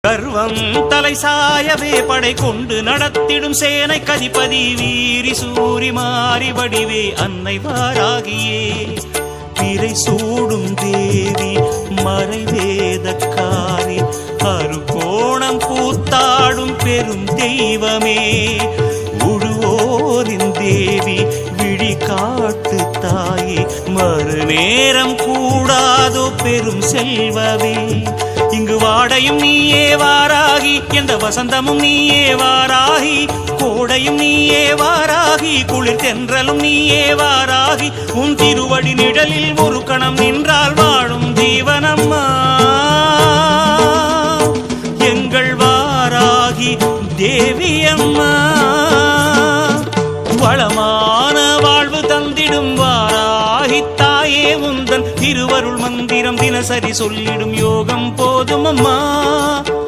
கர்வம் தலை சாயவே படை கொண்டு நடத்திடும் சேனை கதிபதி வீரி சூரி மாறி வடிவே அன்னை வாராகியே பிறை சூடும் தேவி மறைவேதக்காரி அருகோணம் பூத்தாடும் பெரும் தெய்வமே உழுவோரின் தேவி விழி காட்டு தாயே மறுநேரம் கூடாதோ பெரும் செல்வமே இங்கு வாடையும் நீயே வாராகி எந்த வசந்தமும் நீயே வாராகி கோடையும் நீயே வாராகி குளிர் தென்றலும் நீயே வாராகி உன் திருவடி நிழலில் ஒரு கணம் நின்றால் வாழும் ஜீவனம்மா எங்கள் வாராகி தேவி அம்மா வளமான வாழ்வு தந்திடும் வாராகி தாயே உந்தன் திருவருள் மந்திரம் தினசரி சொல்லிடும் யோகம் போதும் அம்மா.